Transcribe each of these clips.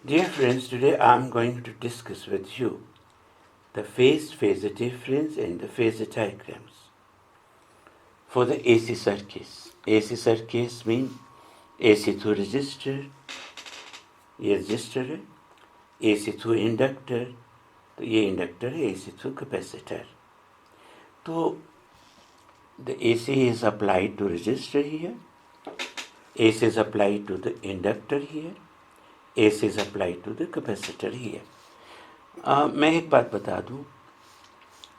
Dear friends, today I am going to discuss with you the phase-phasor difference and the phasor diagrams for the AC circuits. AC circuits mean AC through resistor, ये register है, AC through inductor, तो ये inductor है, AC through capacitor. तो the AC is applied to resistor here, AC is applied to the inductor here, AC is applied to the capacitor here. मैं एक बात बता दूं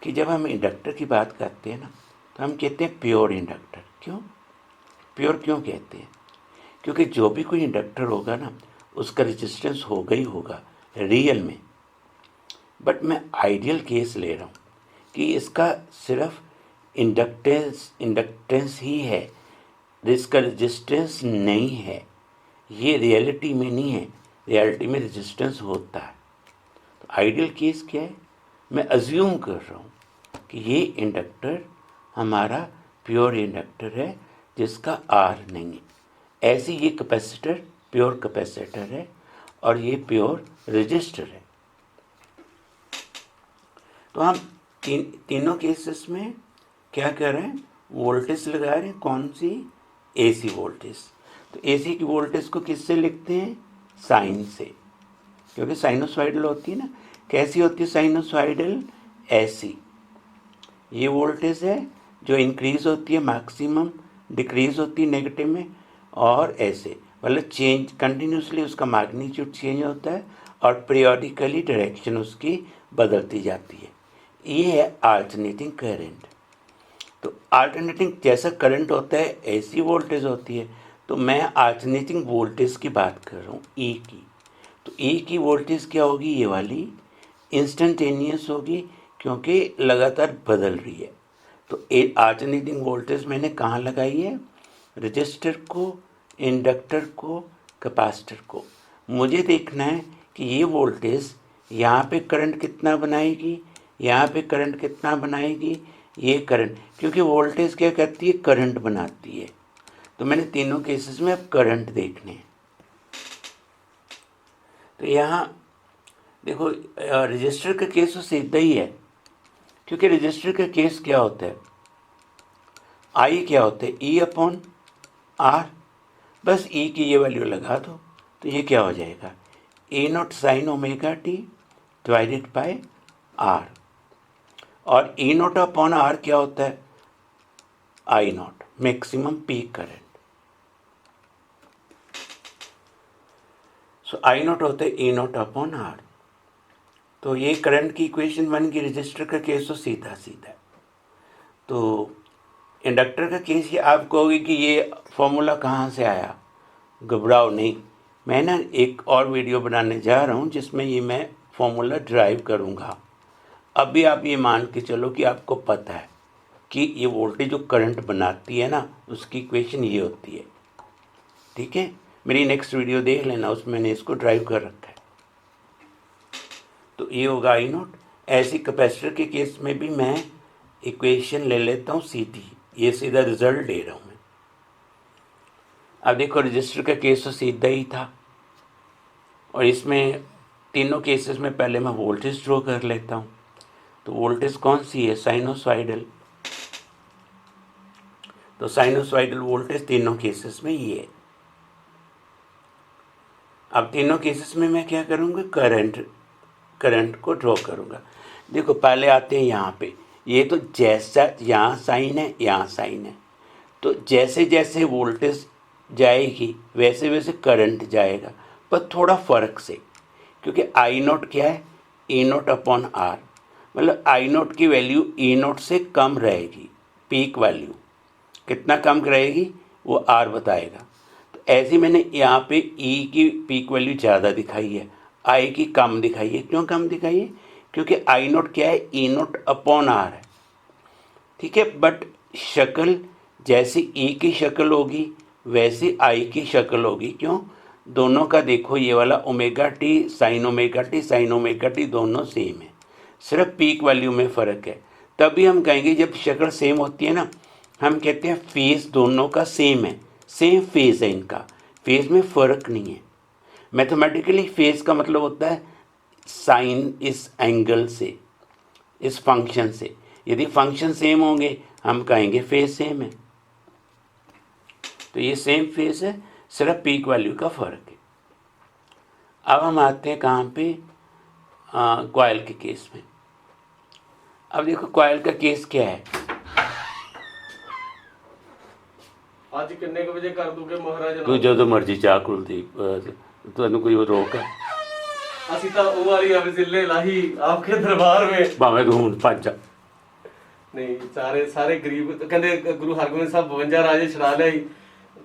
कि जब हम इंडक्टर की बात करते हैं ना, तो हम कहते हैं प्योर इंडक्टर. क्यों प्योर क्यों कहते हैं? क्योंकि जो भी कोई इंडक्टर होगा ना, उसका रेजिस्टेंस होगा ही होगा रियल में. बट मैं आइडियल केस ले रहा हूँ कि इसका सिर्फ इंडक्टेंस ही है, इसका रेजिस्टेंस नहीं है. ये रियलिटी में नहीं है, रियलिटी में रेजिस्टेंस होता है. तो आइडियल केस क्या है? मैं अज्यूम कर रहा हूँ कि ये इंडक्टर हमारा प्योर इंडक्टर है जिसका आर नहीं है. ऐसे ये कैपेसिटर प्योर कैपेसिटर है और ये प्योर रजिस्टर है. तो हम तीनों केसेस में क्या कर रहे हैं? वोल्टेज लगा रहे हैं. कौन सी? AC voltage. तो एसी की वोल्टेज को किससे लिखते हैं? साइन से, क्योंकि साइनोसॉइडल होती है ना. कैसी होती है साइनोसॉइडल? ऐसी. ये वोल्टेज है जो इंक्रीज होती है मैक्सिमम, डिक्रीज होती है नेगेटिव में, और ऐसे मतलब चेंज कंटिन्यूसली उसका मैग्नीट्यूड चेंज होता है और पीरियोडिकली डायरेक्शन उसकी बदलती जाती है. ये है अल्टरनेटिंग करंट. तो अल्टरनेटिंग जैसा करंट होता है ऐसी वोल्टेज होती है. तो मैं अल्टरनेटिंग वोल्टेज की बात कर रहा हूँ, ई की. तो ई की वोल्टेज क्या होगी? ये वाली इंस्टेंटेनियस होगी क्योंकि लगातार बदल रही है. तो अल्टरनेटिंग वोल्टेज मैंने कहाँ लगाई है? रजिस्टर को, इंडक्टर को, कैपेसिटर को. मुझे देखना है कि ये वोल्टेज यहाँ पे करंट कितना बनाएगी, यहाँ पे करंट कितना बनाएगी. ये करंट, क्योंकि वोल्टेज क्या करती है? करंट बनाती है. तो मैंने तीनों केसेस में अब करंट देखने हैं. तो यहाँ देखो, रजिस्टर का केस तो सीधा ही है, क्योंकि रजिस्टर का केस क्या होता है? आई क्या होता है? E upon R. बस ई की ये वैल्यू लगा दो तो ये क्या हो जाएगा? A naught sine omega T divided by R. और ई नॉट अपॉन आर क्या होता है? I naught, maximum peak current. So I naught होता है ई नॉट अपॉन आर. तो ये करंट की इक्वेशन बन गई. रजिस्टर का केस तो सीधा सीधा. तो इंडक्टर का केस ये आप कहोगे कि ये फॉर्मूला कहाँ से आया? घबराओ नहीं, मैं ना एक और वीडियो बनाने जा रहा हूँ जिसमें ये मैं फॉर्मूला ड्राइव करूँगा. अभी आप ये मान के चलो कि आपको पता है कि ये वोल्टेज जो करंट बनाती है ना, उसकी इक्वेशन ये होती है. ठीक है, मेरी नेक्स्ट वीडियो देख लेना, उसमें मैंने इसको ड्राइव कर रखा है. तो ये होगा आई नॉट. ऐसी कैपेसिटर के केस में भी मैं इक्वेशन ले लेता हूँ सीधी. ये सीधा रिजल्ट ले रहा हूँ मैं. अब देखो, रजिस्टर का केस तो सीधा ही था, और इसमें तीनों केसेस में पहले मैं वोल्टेज ड्रॉ कर लेता हूँ. तो वोल्टेज कौन सी है? साइनोसॉइडल. तो साइनोसॉइडल वोल्टेज तीनों केसेस में ये है. अब तीनों केसेस में मैं क्या करूँगा? करंट को ड्रॉ करूँगा. देखो, पहले आते हैं यहाँ पे. ये तो जैसा यहाँ साइन है, यहाँ साइन है, तो जैसे जैसे वोल्टेज जाएगी वैसे वैसे करंट जाएगा, पर थोड़ा फ़र्क से. क्योंकि आई नोट क्या है? ई नोट अपॉन आर. मतलब आई नोट की वैल्यू ई नोट से कम रहेगी. पीक वैल्यू कितना कम रहेगी वो आर बताएगा. तो ऐसे मैंने यहाँ पे ई की पीक वैल्यू ज़्यादा दिखाई है, आई की कम दिखाई है. क्यों कम दिखाई है? क्योंकि आई नोट क्या है? ई नोट अपॉन आर है. ठीक है, बट शक्ल जैसी ई की शक्ल होगी वैसी आई की शक्ल होगी. क्यों? दोनों का देखो, ये वाला omega T sign omega T दोनों सेम है, सिर्फ पीक वैल्यू में फ़र्क है. तभी हम कहेंगे जब शक्ल सेम होती है ना, हम कहते हैं फेस दोनों का सेम है, सेम फेस है इनका, फेस में फ़र्क नहीं है. मैथमेटिकली फेज का मतलब होता है साइन इस एंगल से, इस फंक्शन से। यदि फंक्शन सेम होंगे हम कहेंगे फेज सेम है। तो ये सेम फेज है, सिर्फ पीक वैल्यू का फर्क है। अब हम आते हैं कहाँ पे, कॉइल के केस में। अब देखो कॉइल का केस क्या है। आज कितने बजे कर दोगे महाराज? तू जो मर्जी चाह कुलदीप, तुहानू कोई रोक है? ਅਸੀਂ ਤਾਂ ਉਹ ਵਾਲੀ ਅਬ ਜ਼ਿੱਲੇ ਲਾਹੀ ਆਪਕੇ ਦਰਬਾਰ में। ਭਾਵੇਂ ਤੂੰ ਹੁਣ ਭੱਜ ਜਾ। ਨਹੀਂ ਸਾਰੇ ਗਰੀਬ ਕਹਿੰਦੇ ਗੁਰੂ ਹਰਗੋਬਿੰਦ ਸਾਹਿਬ 52 ਰਾਜੇ ਛਡਾ ਲਿਆਈ।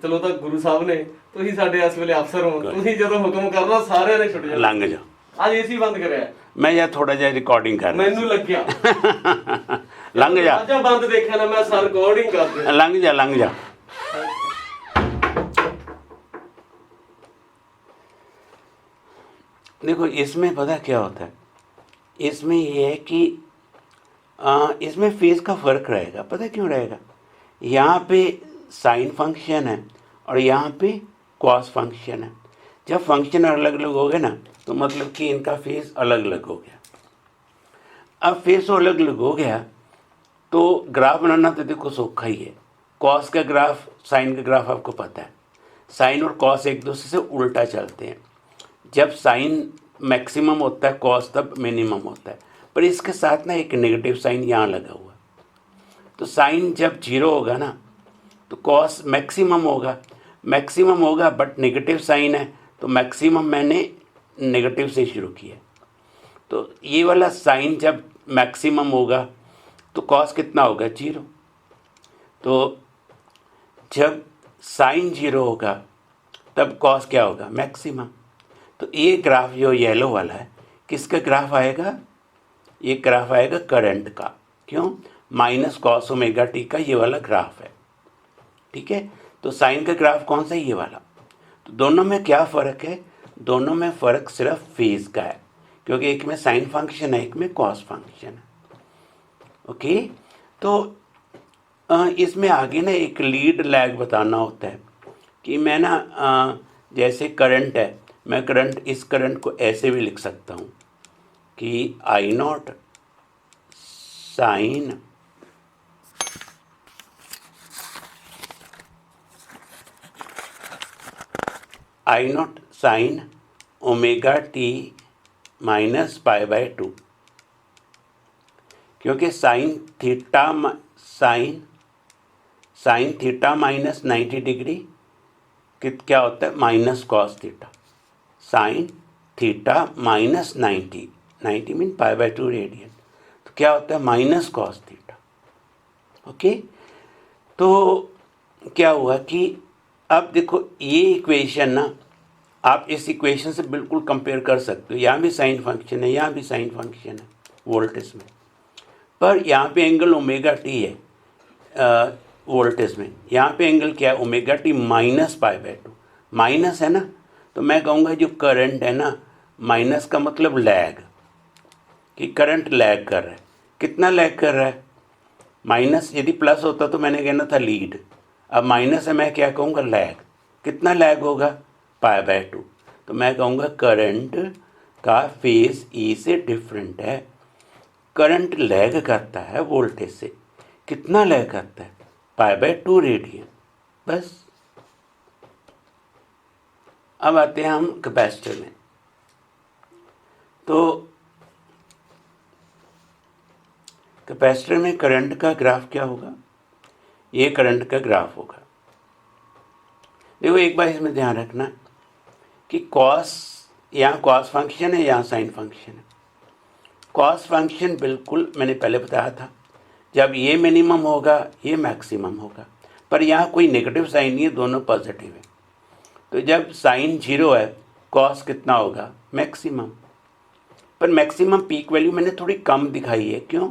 ਚਲੋ ਤਾਂ ਗੁਰੂ ਸਾਹਿਬ ਨੇ, ਤੁਸੀਂ ਸਾਡੇ ਇਸ ਵੇਲੇ ਅਫਸਰ ਹੋ, ਤੁਸੀਂ ਜਦੋਂ ਹੁਕਮ ਕਰਨਾ ਸਾਰਿਆਂ ਨੇ ਛੁੱਟ ਜਾਣਾ। ਲੰਘ ਜਾ। ਅੱਜ ਏਸੀ ਬੰਦ ਕਰਿਆ ਮੈਂ ਯਾਰ ਥੋੜਾ ਜਿਹਾ ਰਿਕਾਰਡਿੰਗ ਕਰ ਰਿਹਾ, ਮੈਨੂੰ ਲੱਗਿਆ ਲੰਘ ਜਾ। ਅੱਜ ਬੰਦ ਦੇਖਿਆ ਨਾ ਮੈਂ, ਸਰ ਰਿਕਾਰਡਿੰਗ ਕਰਦੇ। ਲੰਘ ਜਾ ਲੰਘ ਜਾ। देखो इसमें पता क्या होता है, इसमें ये है कि इसमें फेज का फर्क रहेगा। पता क्यों रहेगा? यहाँ पे साइन फंक्शन है और यहाँ पे कॉस फंक्शन है। जब फंक्शन अलग अलग हो गए ना तो मतलब कि इनका फेज अलग अलग हो गया। अब फेज तो अलग अलग हो गया तो ग्राफ बनाना तो देखो सौखा ही है। कॉस का ग्राफ, साइन का ग्राफ आपको पता है। साइन और कॉस एक दूसरे से उल्टा चलते हैं। जब साइन मैक्सिमम होता है कॉस तब मिनिमम होता है। पर इसके साथ ना एक नेगेटिव साइन यहाँ लगा हुआ। तो साइन जब जीरो होगा ना तो कॉस मैक्सिमम होगा बट नेगेटिव साइन है तो मैक्सिमम मैंने नेगेटिव से शुरू किया। तो ये वाला साइन जब मैक्सिमम होगा तो कॉस कितना होगा? जीरो। तो जब साइन जीरो होगा तब कॉस क्या होगा? मैक्सिमम। तो ये ग्राफ जो येलो वाला है किसका ग्राफ आएगा? ये ग्राफ आएगा करंट का। क्यों? माइनस कॉस ओमेगा टी का ये वाला ग्राफ है। ठीक है, तो साइन का ग्राफ कौन सा? ये वाला। तो दोनों में क्या फ़र्क है? दोनों में फ़र्क सिर्फ फेज का है, क्योंकि एक में साइन फंक्शन है, एक में कॉस फंक्शन है। ओके, तो इसमें आगे ना एक लीड लैग बताना होता है कि मैं ना जैसे करंट है, मैं करंट, इस करंट को ऐसे भी लिख सकता हूँ कि I naught sine omega T minus pi by 2, क्योंकि साइन थीटा माइनस 90 डिग्री क्या होता है? Minus cos theta. Sine theta minus 90 mean pi by 2 radian, तो क्या होता है? Minus cos theta. ओके, तो क्या हुआ कि अब देखो ये इक्वेशन ना आप इस इक्वेशन से बिल्कुल कंपेयर कर सकते हो। यहाँ भी साइन फंक्शन है, यहाँ भी साइन फंक्शन है वोल्टेज में, पर यहाँ पे एंगल ओमेगा टी है वोल्टेज में। यहाँ पे एंगल क्या है? Omega T minus pi by 2। Minus है ना, तो मैं कहूँगा जो करंट है ना, माइनस का मतलब लैग, कि करंट लैग कर रहा है। कितना लैग कर रहा है? माइनस, यदि प्लस होता तो मैंने कहना था लीड, अब माइनस है, मैं क्या कहूँगा? लैग। कितना लैग होगा? पाई बाय 2। तो मैं कहूँगा करंट का फेज ई से डिफरेंट है। करंट लैग करता है वोल्टेज से। कितना लैग करता है? पाई बाय 2 रेडियन। बस। अब आते हैं हम कैपेसिटर में। तो कैपेसिटर में करंट का ग्राफ क्या होगा? ये करंट का ग्राफ होगा। देखो एक बार इसमें ध्यान रखना कि कॉस, यहाँ कॉस फंक्शन है, यहाँ साइन फंक्शन है। कॉस फंक्शन बिल्कुल मैंने पहले बताया था, जब ये मिनिमम होगा ये मैक्सिमम होगा, पर यहाँ कोई नेगेटिव साइन नहीं है, दोनों पॉजिटिव है। तो जब साइन जीरो है कॉस कितना होगा? मैक्सिमम। पर मैक्सिमम पीक वैल्यू मैंने थोड़ी कम दिखाई है। क्यों?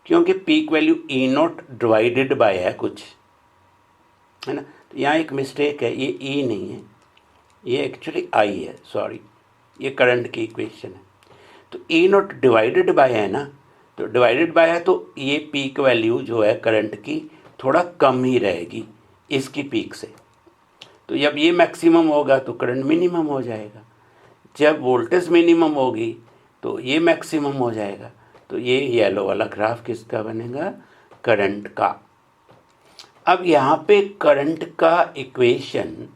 क्योंकि peak value E not divided by है कुछ, है ना। तो यहाँ एक मिस्टेक है, ये ई नहीं है, ये एक्चुअली आई है, सॉरी, ये करंट की इक्वेशन है। तो ई नॉट डिवाइडेड बाय है ना, तो डिवाइडेड बाय है तो ये पीक वैल्यू जो है करंट की थोड़ा कम ही रहेगी इसकी पीक से। तो जब ये मैक्सिमम होगा तो करंट मिनिमम हो जाएगा। जब वोल्टेज मिनिमम होगी तो ये मैक्सिमम हो जाएगा। तो ये येलो वाला ग्राफ किसका बनेगा? करंट का। अब यहाँ पे करंट का इक्वेशन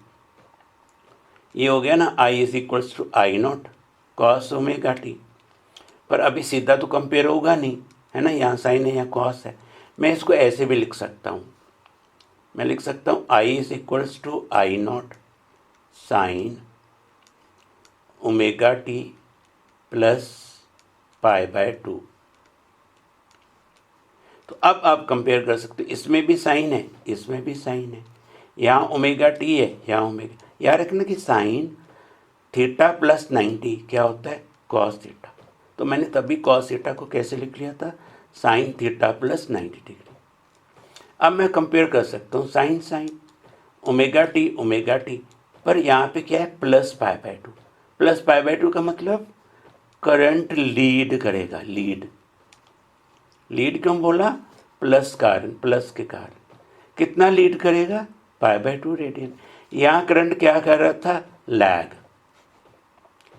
ये हो गया ना, I is equals to I naught cos omega T. पर अभी सीधा तो कंपेयर होगा नहीं, है ना, यहाँ साइन है यहाँ कॉस है। मैं इसको ऐसे भी लिख सकता हूँ, मैं लिख सकता हूँ I is equals to I naught sine omega T plus pi by 2। तो अब आप कंपेयर कर सकते हो, इसमें भी साइन है, इसमें भी साइन है, यहाँ ओमेगा टी है, यहाँ ओमेगा। याद रखना कि साइन थीटा प्लस 90 क्या होता है? Cos theta. तो मैंने तभी कॉस थीटा को कैसे लिख लिया था? Sine theta plus 90 degree. अब मैं कंपेयर कर सकता हूँ साइन साइन ओमेगा टी, पर यहाँ पे क्या है? Plus pi by 2। Plus pi by 2 का मतलब करंट लीड करेगा, लीड क्यों बोला? प्लस कारण, प्लस के कारण कितना लीड करेगा? पाई बाय 2 रेडियन। यहाँ करंट क्या कर रहा था? लैग।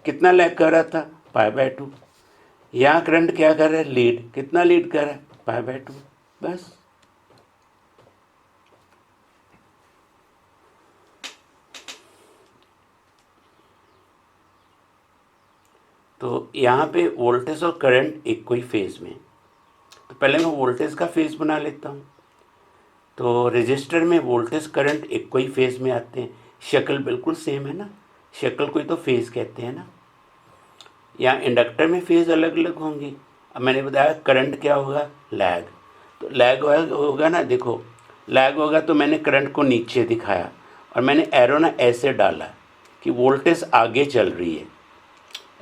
कितना लैग कर रहा था? पाई बाय 2। यहाँ करंट क्या कर रहा है? लीड। कितना लीड कर रहा है? पाई बाय 2। बस। तो यहाँ पे वोल्टेज और करंट एक कोई फेज में। तो पहले मैं वोल्टेज का फेज बना लेता हूँ। तो रजिस्टर में वोल्टेज करंट एक कोई फेज में आते हैं, शक्ल बिल्कुल सेम है ना, शक्ल कोई तो फेज कहते हैं ना। यहाँ इंडक्टर में फेज अलग अलग होंगी। अब मैंने बताया करंट क्या होगा? लैग। तो लैग होगा ना, देखो लैग होगा तो मैंने करंट को नीचे दिखाया और मैंने एरो ना ऐसे डाला कि वोल्टेज आगे चल रही है।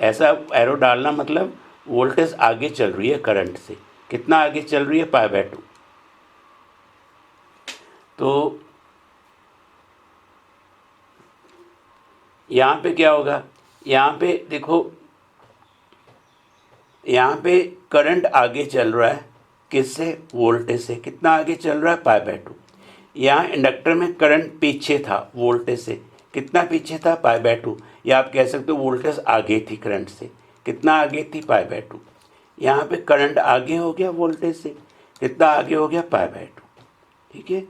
ऐसा एरो डालना मतलब वोल्टेज आगे चल रही है करंट से। कितना आगे चल रही है? पाई बाय 2। तो यहाँ पे क्या होगा? यहाँ पे देखो, यहाँ पे करंट आगे चल रहा है किससे? वोल्टेज से। कितना आगे चल रहा है? पाई बाय 2। यहाँ इंडक्टर में करंट पीछे था वोल्टेज से। कितना पीछे था? पाई बाय 2। या आप कह सकते हो वोल्टेज आगे थी करंट से। कितना आगे थी? पाई बाय 2। यहाँ पे करंट आगे हो गया वोल्टेज से। कितना आगे हो गया? पाई बाय 2। ठीक है।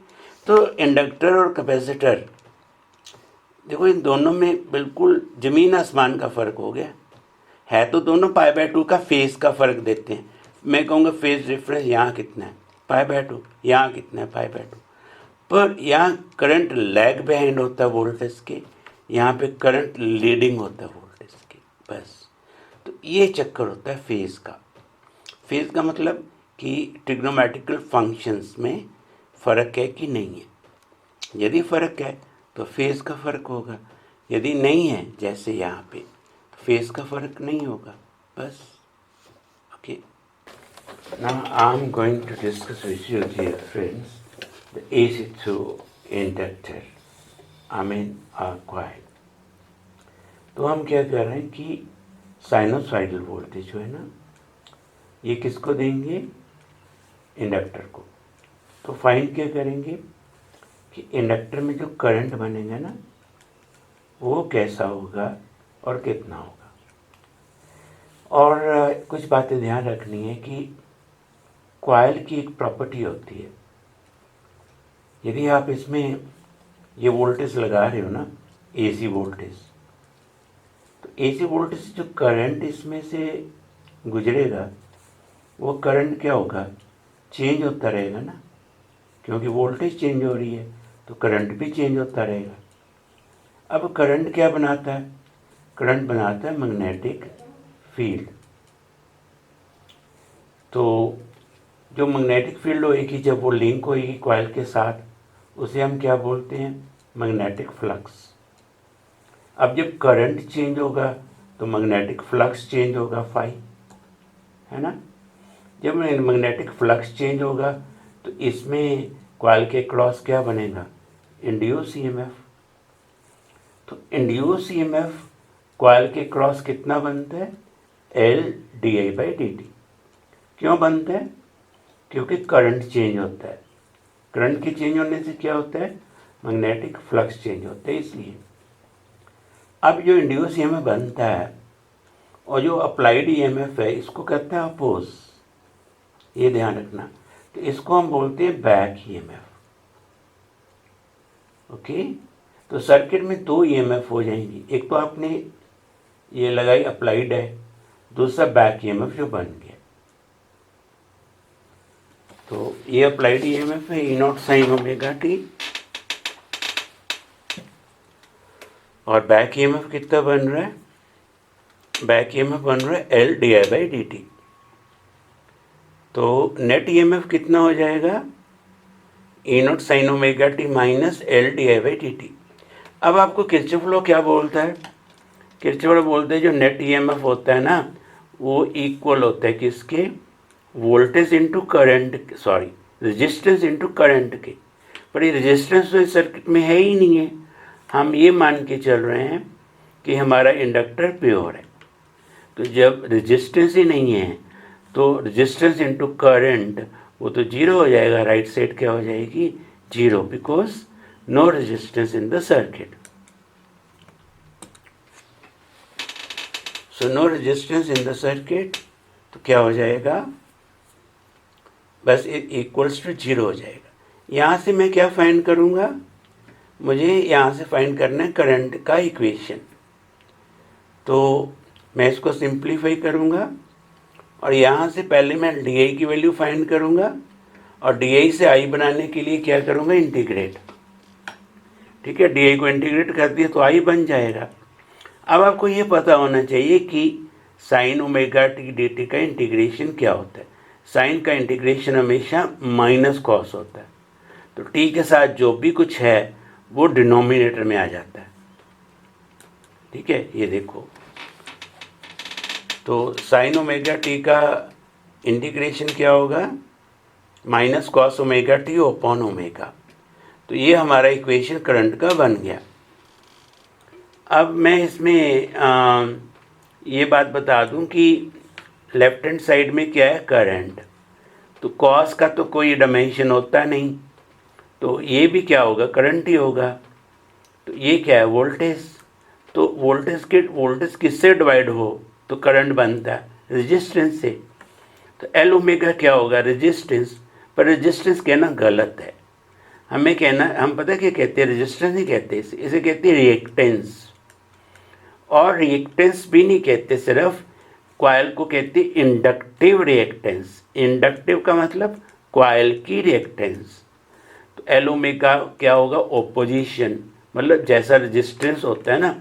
तो इंडक्टर और कैपेसिटर, देखो इन दोनों में बिल्कुल ज़मीन आसमान का फ़र्क हो गया है। तो दोनों पाई बाय 2 का फेज़ का फ़र्क देते हैं। मैं कहूँगा फेज़ डिफरेंस यहाँ कितना है? पाई बाय 2। यहाँ कितना है? पाई बाय 2। पर यहाँ करंट लैग बिहाइंड होता है वोल्टेज के, यहाँ पे करंट लीडिंग होता है वोल्टेज के। बस। तो ये चक्कर होता है फेज़ का। फेज़ का मतलब कि ट्रिग्नोमेट्रिकल फंक्शंस में फ़र्क है कि नहीं है। यदि फ़र्क है तो फेज़ का फ़र्क होगा, यदि नहीं है जैसे यहाँ पे तो फेज़ का फ़र्क नहीं होगा। बस। Okay. Now I am going to discuss with you dear friends the AC through inductor, I mean coil। तो हम क्या कर रहे हैं कि साइनोसॉइडल वोल्टेज जो है ना, ये किसको देंगे? इंडक्टर को। तो फाइंड क्या करेंगे कि इंडक्टर में जो करंट बनेगा ना वो कैसा होगा और कितना होगा। और कुछ बातें ध्यान रखनी है कि कॉइल की एक प्रॉपर्टी होती है, यदि आप इसमें ये वोल्टेज लगा रहे हो ना, AC वोल्टेज, तो AC वोल्टेज से जो करंट इसमें से गुजरेगा वो करंट क्या होगा? चेंज होता रहेगा ना, क्योंकि वोल्टेज चेंज हो रही है तो करंट भी चेंज होता रहेगा। अब करंट क्या बनाता है? करंट बनाता है मैग्नेटिक फील्ड। तो जो मैग्नेटिक फील्ड होएगी जब वो लिंक होएगी कॉइल के साथ, उसे हम क्या बोलते हैं? Magnetic flux. अब जब करंट चेंज होगा तो मैग्नेटिक फ्लक्स चेंज होगा, फाई, है ना। जब मैग्नेटिक फ्लक्स चेंज होगा तो इसमें कॉइल के क्रॉस क्या बनेगा? Induce EMF। तो इंड्यूस EMF कॉइल के क्रॉस कितना बनता है? L/di/dt। क्यों बनता है? क्योंकि करंट चेंज होता है। करंट के चेंज होने से क्या होता है? मैग्नेटिक फ्लक्स चेंज होता है, इसलिए। अब जो इंड्यूस ईएमएफ बनता है और जो अप्लाइड ईएमएफ है इसको कहता है अपोज, ये ध्यान रखना। तो इसको हम बोलते हैं बैक ईएमएफ। ओके, तो सर्किट में दो ईएमएफ हो जाएंगी, एक तो आपने ये लगाई अप्लाइड है, दूसरा बैक ईएमएफ जो बन गया। तो ये अप्लाइड ईएमएफ है E naught sine omega T, और बैक ईएमएफ कितना बन रहा है, बैक ईएमएफ बन रहा है L D I by D T. तो नेट ईएमएफ कितना हो जाएगा, E naught sine omega T minus L D I by D T. अब आपको किरचॉफ लॉ क्या बोलता है, किरचॉफ लॉ बोलते हैं जो नेट ईएमएफ होता है ना वो इक्वल होता है किसके, voltage into current, sorry resistance into current के। पर ये रेजिस्टेंस तो इस सर्किट में है ही नहीं है, हम ये मान के चल रहे हैं कि हमारा इंडक्टर प्योर है। तो जब रेजिस्टेंस ही नहीं है तो रेजिस्टेंस इंटू करंट वो तो जीरो हो जाएगा, राइट साइड क्या हो जाएगी, zero, because no resistance in the circuit. So no resistance in the circuit, तो क्या हो जाएगा, बस इक्वल्स टू जीरो हो जाएगा। यहाँ से मैं क्या फाइंड करूँगा, मुझे यहाँ से फाइंड करना है करंट का इक्वेशन। तो मैं इसको सिंप्लीफाई करूँगा और यहाँ से पहले मैं डी आई की वैल्यू फाइंड करूँगा और डी आई से आई बनाने के लिए क्या करूँगा, इंटीग्रेट। ठीक है, डी आई को इंटीग्रेट कर दिया तो आई बन जाएगा। अब आपको ये पता होना चाहिए कि sign omega T D T का इंटीग्रेशन क्या होता है। साइन का इंटीग्रेशन हमेशा माइनस कॉस होता है, तो टी के साथ जो भी कुछ है वो डिनोमिनेटर में आ जाता है। ठीक है, ये देखो, तो साइन ओमेगा टी का इंटीग्रेशन क्या होगा, minus cos omega T upon omega. तो ये हमारा इक्वेशन करंट का बन गया। अब मैं इसमें ये बात बता दूं कि लेफ्ट हैंड साइड में क्या है, करंट। तो कॉस का तो कोई डायमेंशन होता नहीं, तो ये भी क्या होगा, करंट ही होगा। तो ये क्या है, वोल्टेज। तो वोल्टेज किससे डिवाइड हो तो करंट बनता है रेजिस्टेंस से। तो एल ओमेगा क्या होगा, रेजिस्टेंस। पर रेजिस्टेंस कहना गलत है, हमें कहना, हम पता क्या कहते हैं, रेजिस्टेंस नहीं कहते इसे कहते हैं रिएक्टेंस। और रिएक्टेंस भी नहीं कहते, सिर्फ कॉइल को कहते हैं इंडक्टिव रिएक्टेंस। इंडक्टिव का मतलब कॉइल की रिएक्टेंस। तो एल ओमेगा क्या होगा, ओपोजिशन, मतलब जैसा रेजिस्टेंस होता है ना,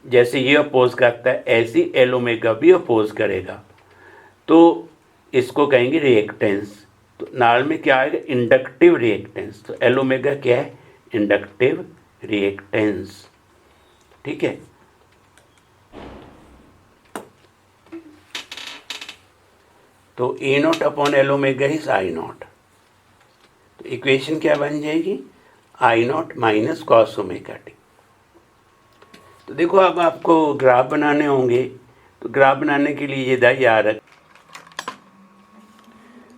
जैसे ये अपोज करता है ऐसे एल ओमेगा भी अपोज करेगा, तो इसको कहेंगे रिएक्टेंस। तो नाल में क्या आएगा, इंडक्टिव रिएक्टेंस। तो एल ओमेगा क्या है, इंडक्टिव रिएक्टेंस। ठीक है, तो A naught upon L omega is I naught. तो इक्वेशन क्या बन जाएगी, I naught minus cos omega T. तो देखो अब आपको ग्राफ बनाने होंगे, तो ग्राफ बनाने के लिए ये याद रख।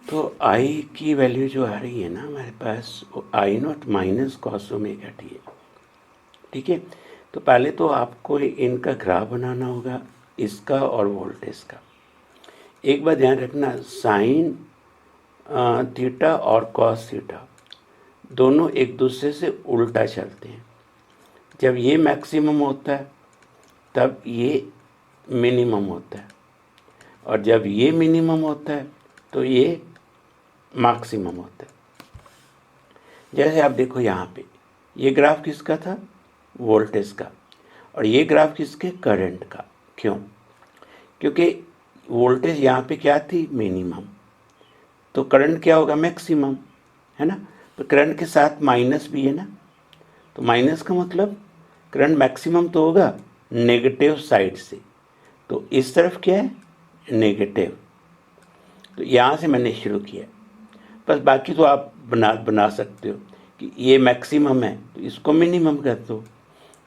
तो आई की वैल्यू जो आ रही है ना हमारे पास, वो I naught minus cos omega T है। ठीक है, तो पहले तो आपको इनका ग्राफ बनाना होगा, इसका और वोल्टेज का। एक बात ध्यान रखना, साइन थीटा और कॉस थीटा दोनों एक दूसरे से उल्टा चलते हैं। जब ये मैक्सिमम होता है तब ये मिनिमम होता है, और जब ये मिनिमम होता है तो ये मैक्सिमम होता है। जैसे आप देखो यहाँ पे, ये ग्राफ किसका था, वोल्टेज का, और ये ग्राफ किसके, करंट का। क्यों, क्योंकि वोल्टेज यहाँ पे क्या थी, मिनिमम, तो करंट क्या होगा, मैक्सिमम, है ना। तो करंट के साथ माइनस भी है ना, तो माइनस का मतलब करंट मैक्सिमम तो होगा नेगेटिव साइड से, तो इस तरफ क्या है, नेगेटिव। तो यहाँ से मैंने शुरू किया, बस बाकी तो आप बना सकते हो कि ये मैक्सिमम है तो इसको मिनिमम कर दो,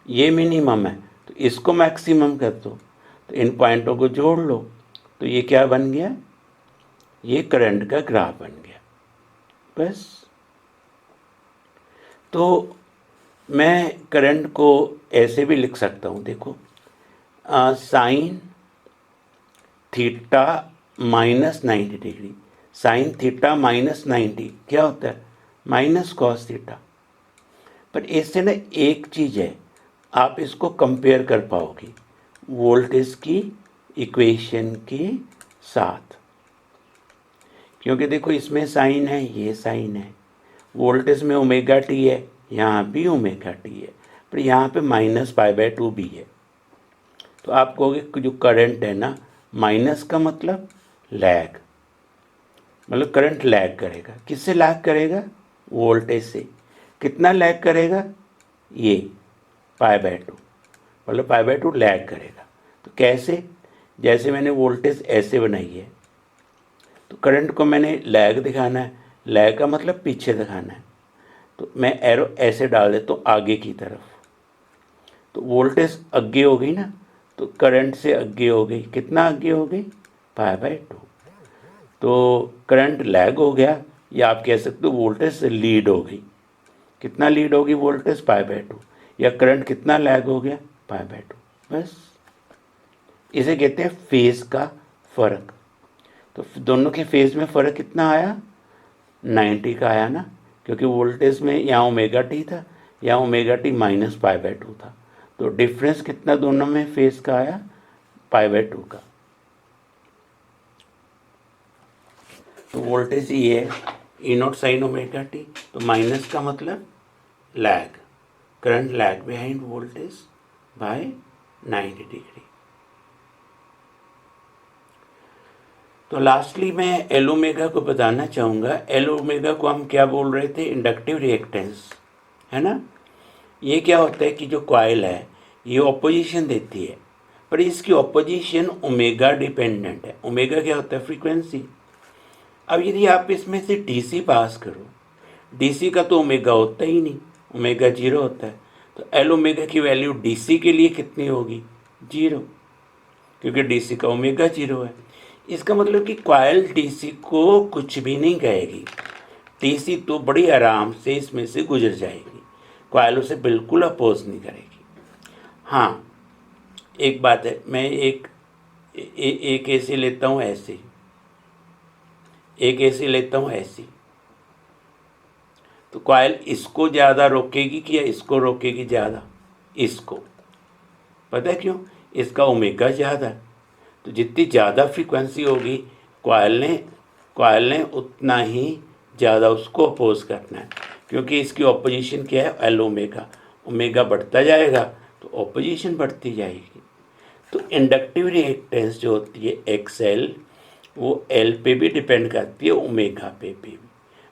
ये मिनिमम है तो इसको मैक्सिमम कर दो, तो इन पॉइंटों को जोड़ लो, तो ये क्या बन गया, ये करंट का ग्राफ बन गया, बस। तो मैं करंट को ऐसे भी लिख सकता हूँ, देखो sine theta minus 90 degree, sine theta minus 90 क्या होता है, माइनस कॉस थीटा। पर इससे ना एक चीज़ है, आप इसको कंपेयर कर पाओगे वोल्टेज की इक्वेशन के साथ, क्योंकि देखो इसमें साइन है, ये साइन है, वोल्टेज में ओमेगा टी है, यहाँ भी ओमेगा टी है, पर यहाँ पे माइनस π/2 भी है। तो आप कहोगे कि जो करंट है ना, माइनस का मतलब लैग, मतलब करंट लैग करेगा। किससे लैग करेगा, वोल्टेज से। कितना लैग करेगा, ये π/2, मतलब π/2 लैग करेगा। तो कैसे, जैसे मैंने वोल्टेज ऐसे बनाई है, तो करंट को मैंने लैग दिखाना है, लैग का मतलब पीछे दिखाना है, तो मैं एरो ऐसे डाल देता हूँ आगे की तरफ, तो वोल्टेज आगे हो गई ना, तो करंट से आगे हो गई, कितना आगे हो गई, π/2। तो करंट लैग हो गया, या आप कह सकते हो वोल्टेज से लीड हो गई। कितना लीड होगी वोल्टेज, π/2, या करंट कितना लैग हो गया, π/2। बस इसे कहते हैं फेज का फर्क। तो दोनों के फेज में फ़र्क कितना आया, 90 का आया ना, क्योंकि वोल्टेज में यहाँ ओमेगा टी था, यहाँ ओमेगा टी माइनस π/2 था, तो डिफरेंस कितना दोनों में फेज का आया, π/2 का। तो वोल्टेज ये है E0 साइन ओमेगा टी, तो माइनस का मतलब lag, current lag behind voltage bye 90 degree. तो लास्टली मैं एल ओमेगा को बताना चाहूँगा। एल ओमेगा को हम क्या बोल रहे थे, इंडक्टिव रिएक्टेंस, है ना। ये क्या होता है कि जो कॉइल है ये ऑपोजिशन देती है, पर इसकी ऑपोजिशन ओमेगा डिपेंडेंट है। ओमेगा क्या होता है, फ्रीक्वेंसी। अब यदि आप इसमें से डीसी पास करो, डीसी का तो ओमेगा होता ही नहीं, ओमेगा 0 होता है, तो एल ओमेगा की वैल्यू डीसी के लिए कितनी होगी, 0, क्योंकि डीसी का ओमेगा 0 है। इसका मतलब कि कॉइल डीसी को कुछ भी नहीं कहेगी, डीसी तो बड़ी आराम से इसमें से गुजर जाएगी, कॉइल उसे बिल्कुल अपोज नहीं करेगी। हाँ, एक बात है, मैं एक एसी लेता हूँ ऐसे, एक एसी लेता हूँ ऐसी, तो कॉइल इसको ज़्यादा रोकेगी कि या इसको रोकेगी ज़्यादा, इसको। पता है क्यों, इसका ओमेगा ज़्यादा है, तो जितनी ज़्यादा फ्रीक्वेंसी होगी कॉइल ने उतना ही ज़्यादा उसको अपोज करना है, क्योंकि इसकी ऑपोजिशन क्या है, एल ओमेगा। ओमेगा बढ़ता जाएगा तो ऑपोजिशन बढ़ती जाएगी। तो इंडक्टिव रिएक्टेंस जो होती है एक्सएल, वो एल पे भी डिपेंड करती है, ओमेगा पे भी,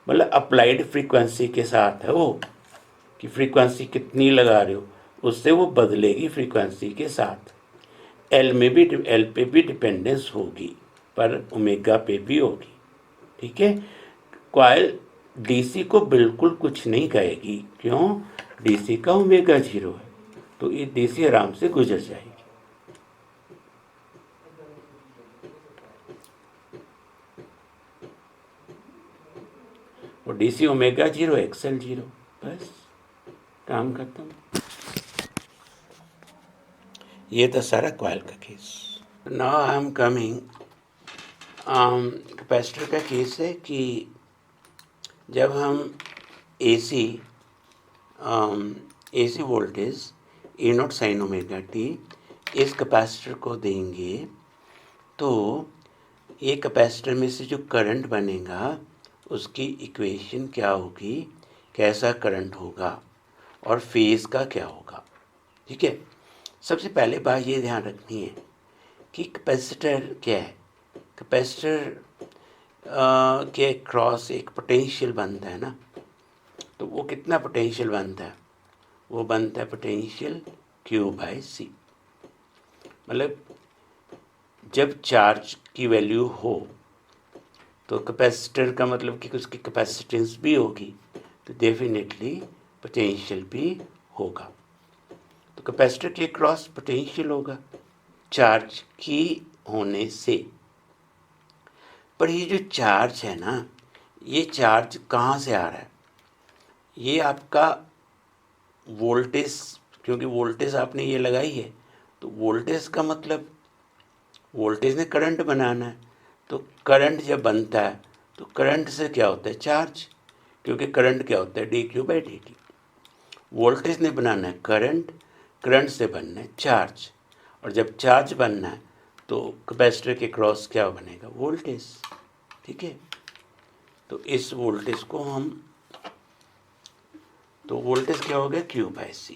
मतलब अप्लाइड फ्रीक्वेंसी के साथ है वो, कि फ्रीक्वेंसी कितनी लगा रहे हो उससे वो बदलेगी फ्रीक्वेंसी के साथ। एल पे भी डिपेंडेंस होगी, पर ओमेगा पे भी होगी, ठीक है। कॉइल डीसी को बिल्कुल कुछ नहीं कहेगी, क्यों, डीसी का ओमेगा 0 है, तो ये डीसी आराम से गुजर जाएगी। और डीसी ओमेगा 0, एक्सएल 0, बस काम खत्म। ये था सारा कॉइल का case. Now I am coming, capacitor का केस है कि जब हम AC voltage E0 sign omega T इस कैपेसिटर को देंगे, तो ये कैपेसिटर में से जो करंट बनेगा उसकी इक्वेशन क्या होगी, कैसा करंट होगा और फेज़ का क्या होगा, ठीक है। सबसे पहले बात ये ध्यान रखनी है कि कैपेसिटर क्या है। कैपेसिटर के क्रॉस एक पोटेंशियल बनता है ना, तो वो कितना पोटेंशियल बनता है, वो बनता है पोटेंशियल Q/C। मतलब जब चार्ज की वैल्यू हो तो कैपेसिटर का मतलब कि उसकी कैपेसिटेंस भी होगी, तो डेफिनेटली पोटेंशियल भी होगा। तो कैपेसिटर के क्रॉस पोटेंशियल होगा चार्ज की होने से। पर ये जो चार्ज है ना, ये चार्ज कहाँ से आ रहा है, ये आपका वोल्टेज, क्योंकि वोल्टेज आपने ये लगाई है, तो वोल्टेज का मतलब वोल्टेज ने करंट बनाना है, तो करंट जब बनता है तो करंट से क्या होता है, चार्ज, क्योंकि करंट क्या होता है, dQ/dt। वोल्टेज ने बनाना है करंट, करंट से बनना है चार्ज, और जब चार्ज बनना है तो कैपेसिटर के क्रॉस क्या बनेगा, वोल्टेज। ठीक है, तो इस वोल्टेज को हम, तो वोल्टेज क्या हो गया, Q/C।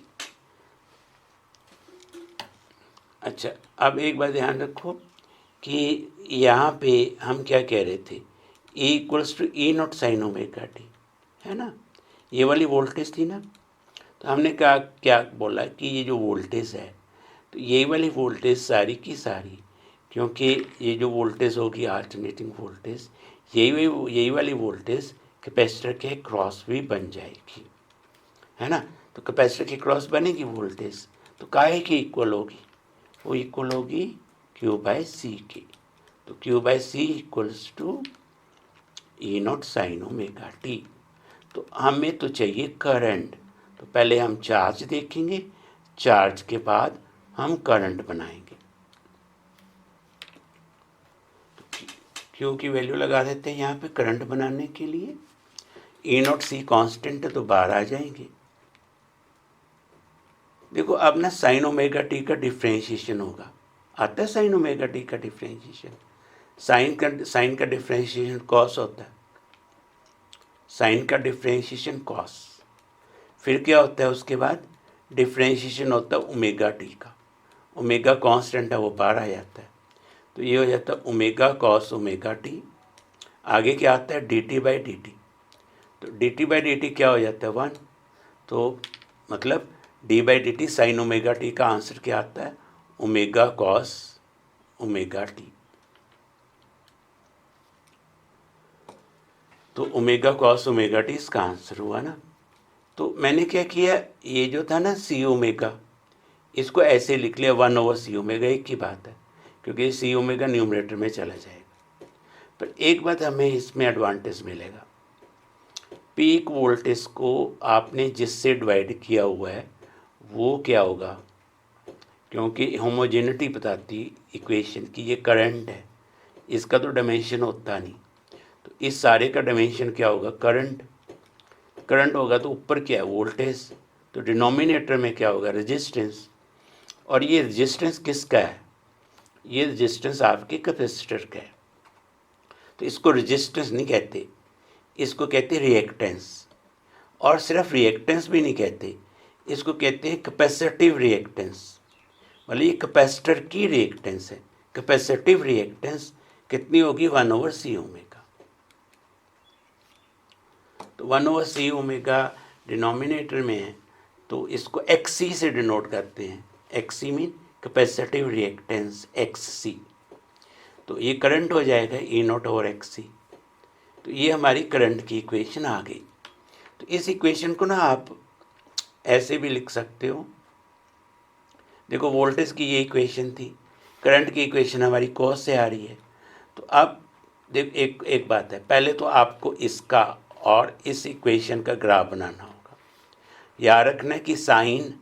अच्छा, अब एक बात ध्यान रखो कि यहाँ पे हम क्या कह रहे थे, E=E0 sin ωt, है ना, ये वाली वोल्टेज थी ना। तो हमने क्या क्या बोला कि ये जो वोल्टेज है, तो यही वाली वोल्टेज सारी की सारी, क्योंकि ये जो वोल्टेज होगी अल्टरनेटिंग वोल्टेज, यही वाली वोल्टेज कैपेसिटर के क्रॉस भी बन जाएगी, है ना। तो कैपेसिटर के क्रॉस बनेगी वोल्टेज, तो काहे की इक्वल होगी, वो इक्वल होगी Q/C की। तो Q/C equals to E0 sin ωt। तो हमें तो चाहिए करंट, तो पहले हम चार्ज देखेंगे, चार्ज के बाद हम करंट बनाएंगे। तो Q की वैल्यू लगा देते हैं यहाँ पे करंट बनाने के लिए। E0 C कांस्टेंट है तो बाहर आ जाएंगे। देखो अब ना साइन ओमेगा टी का डिफ्रेंशिएशन होगा, आता है साइन ओमेगा टी का डिफ्रेंशिएशन। साइन का डिफ्रेंशिएशन कॉस होता है, साइन का डिफ्रेंशिएशन कॉस। फिर क्या होता है, उसके बाद डिफ्रेंशिएशन होता है ओमेगा टी का, ओमेगा कांस्टेंट है वो बाहर आ जाता है, तो ये हो जाता है ओमेगा कॉस ओमेगा टी। आगे क्या आता है, dt/dt, तो dt/dt क्या हो जाता है 1, तो मतलब d/dt साइन ओमेगा टी का आंसर क्या आता है, ओमेगा कॉस ओमेगा टी। तो ओमेगा कॉस ओमेगा टी इसका आंसर हुआ ना। तो मैंने क्या किया, ये जो था ना सी ओमेगा, इसको ऐसे लिख लिया 1/c ओमेगा, एक की बात है, क्योंकि सी ओमेगा न्यूमरेटर में चला जाएगा। पर एक बात हमें इसमें एडवांटेज मिलेगा, पीक वोल्टेज को आपने जिससे डिवाइड किया हुआ है वो क्या होगा, क्योंकि होमोजेनिटी बताती इक्वेशन की ये करंट है, इसका तो डायमेंशन होता नहीं, तो इस सारे का डायमेंशन क्या होगा, करंट। करंट होगा तो ऊपर क्या है, वोल्टेज, तो डिनोमिनेटर में क्या होगा, रेजिस्टेंस। और ये रेजिस्टेंस किसका है, ये रेजिस्टेंस आपके कैपेसिटर का है। तो इसको रेजिस्टेंस नहीं कहते, इसको कहते रिएक्टेंस। और सिर्फ रिएक्टेंस भी नहीं कहते, इसको कहते हैं कैपेसिटिव रिएक्टेंस, मतलब ये कैपेसिटर की रिएक्टेंस है। कैपेसिटिव रिएक्टेंस कितनी होगी, 1/c ओमेगा। तो 1/c ओमेगा डिनोमिनेटर में है, तो इसको XC से डिनोट करते हैं। XC mean capacitive reactance XC। तो ये करंट हो जाएगा E0/XC। तो ये हमारी करंट की इक्वेशन आ गई। तो इस इक्वेशन को ना आप ऐसे भी लिख सकते हो, देखो वोल्टेज की ये इक्वेशन थी, करंट की इक्वेशन हमारी कॉस से आ रही है। तो अब देख एक बात है, पहले तो आपको इसका और इस इक्वेशन का ग्राफ बनाना होगा। याद रखना कि साइन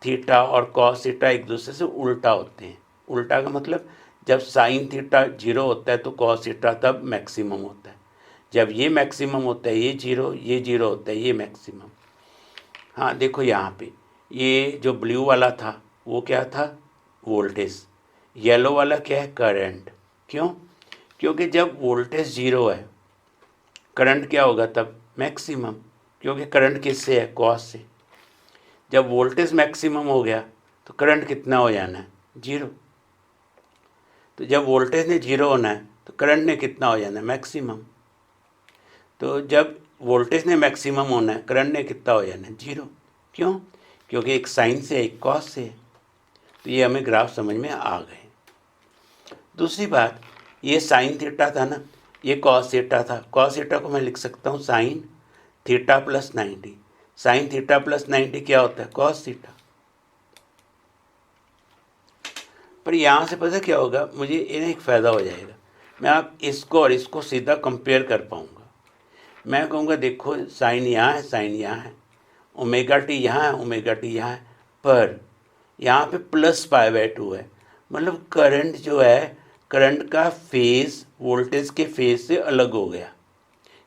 थीटा और कॉस थीटा एक दूसरे से उल्टा होते हैं। उल्टा का मतलब जब साइन थीटा 0 होता है तो कॉस थीटा तब मैक्सिमम होता है, जब ये मैक्सिमम होता है ये 0 होता है ये मैक्सिमम। हाँ देखो यहाँ पे ये जो ब्लू वाला था वो क्या था, वोल्टेज, येलो वाला क्या है, करंट। क्यों, क्योंकि जब वोल्टेज 0 है करंट क्या होगा तब, मैक्सिमम, क्योंकि करंट किससे है, कॉस से। जब वोल्टेज मैक्सिमम हो गया तो करंट कितना हो जाना है, 0। तो जब वोल्टेज ने 0 होना है तो करंट ने कितना हो जाना है, मैक्सिमम। तो जब वोल्टेज ने मैक्सिमम होना है करंट ने कितना हो जाना है, 0। क्यों, क्योंकि एक साइन से एक कॉस से। तो ये हमें ग्राफ समझ में आ गए। दूसरी बात, ये साइन थीटा था ना, ये कॉस थीटा था। कॉस थीटा को मैं लिख सकता हूँ sine theta plus 90। Sine theta plus 90 क्या होता है, कॉस थीटा। पर यहाँ से पता क्या होगा, मुझे इन्हें एक फ़ायदा हो जाएगा, मैं आप इसको और इसको सीधा कंपेयर कर पाऊँगा। मैं कहूँगा देखो साइन यहाँ है, साइन यहाँ है, ओमेगा टी यहाँ है, ओमेगा टी यहाँ है, पर यहाँ पे प्लस π/2 है। मतलब करंट जो है, करंट का फेज वोल्टेज के फेज से अलग हो गया,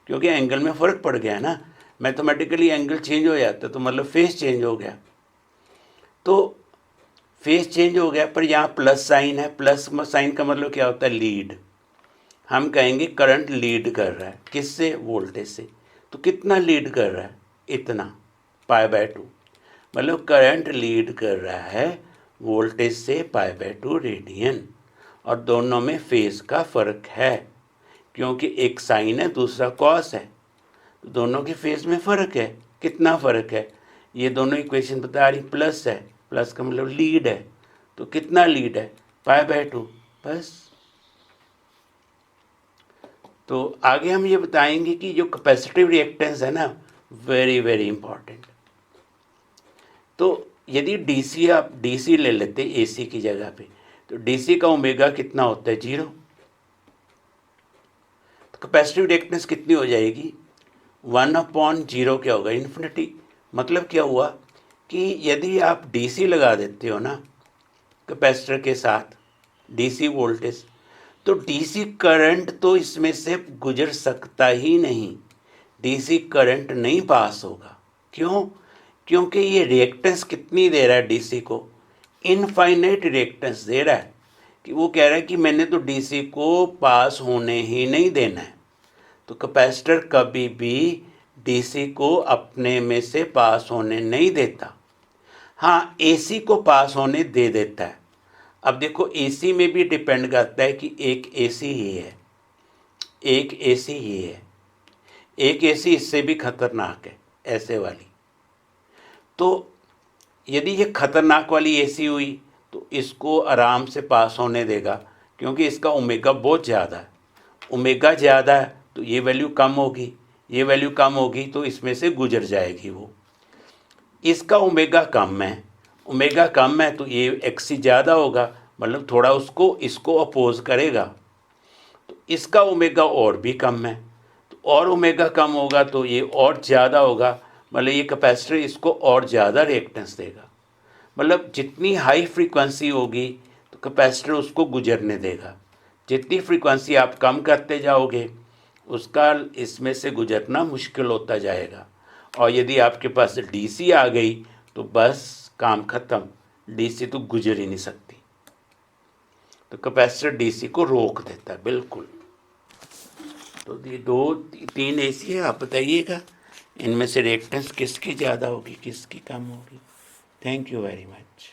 क्योंकि एंगल में फ़र्क पड़ गया ना। मैथमेटिकली एंगल चेंज हो जाता तो मतलब फेज चेंज हो गया। तो फेज चेंज हो गया, पर यहाँ प्लस साइन है। प्लस साइन का मतलब क्या होता है? लीड। हम कहेंगे करंट लीड कर रहा है, किससे? वोल्टेज से। तो कितना लीड कर रहा है? इतना, π/2। मतलब करंट लीड कर रहा है वोल्टेज से π/2 रेडियन, और दोनों में फेज का फ़र्क है, क्योंकि एक साइन है दूसरा कॉस है, तो दोनों के फेज में फ़र्क है। कितना फ़र्क है? ये दोनों इक्वेशन बता रही प्लस है, प्लस का मतलब लीड है। तो कितना लीड है? π/2, बस। तो आगे हम ये बताएंगे कि जो कैपेसिटिव रिएक्टेंस है ना, वेरी वेरी इंपॉर्टेंट। तो यदि डीसी, आप डीसी ले लेते एसी की जगह पे, तो डीसी का ओमेगा कितना होता है? 0। तो कैपेसिटिव रिएक्टेंस कितनी हो जाएगी? 1/0 क्या होगा? इन्फिनिटी। मतलब क्या हुआ कि यदि आप डीसी लगा देते हो ना कैपेसिटर के साथ, डीसी वोल्टेज, तो डीसी करंट तो इसमें से गुजर सकता ही नहीं, डीसी करंट नहीं पास होगा। क्यों? क्योंकि ये रिएक्टेंस कितनी दे रहा है डीसी को? इनफाइनाइट रिएक्टेंस दे रहा है, कि वो कह रहा है कि मैंने तो डीसी को पास होने ही नहीं देना है। तो कैपेसिटर कभी भी डीसी को अपने में से पास होने नहीं देता। हाँ, एसी को पास होने दे देता है। अब देखो, एसी में भी डिपेंड करता है कि एक एसी ही है, एक एसी ही है, एक एसी इससे भी खतरनाक है, ऐसे वाली। तो यदि ये खतरनाक वाली एसी हुई तो इसको आराम से पास होने देगा, क्योंकि इसका ओमेगा बहुत ज़्यादा है। ओमेगा ज़्यादा है तो ये वैल्यू कम होगी, ये वैल्यू कम होगी तो इसमें से गुजर जाएगी वो। इसका ओमेगा कम है, ओमेगा कम है तो ये एक्सी ज़्यादा होगा, मतलब थोड़ा उसको इसको अपोज करेगा। तो इसका ओमेगा और भी कम है, तो और ओमेगा कम होगा तो ये और ज़्यादा होगा, मतलब ये कैपेसिटर इसको और ज़्यादा रिएक्टेंस देगा। मतलब जितनी हाई फ्रीक्वेंसी होगी तो कैपेसिटर उसको गुजरने देगा, जितनी फ्रीक्वेंसी आप कम करते जाओगे उसका इसमें से गुजरना मुश्किल होता जाएगा। और यदि आपके पास डीसी आ गई तो बस काम ख़त्म, डीसी तो गुजर ही नहीं सकती। तो कैपेसिटर डीसी को रोक देता है बिल्कुल। तो ये 2-3 एसी है, आप बताइएगा इनमें से रिएक्टेंस किसकी ज़्यादा होगी, किसकी कम होगी। Thank you very much.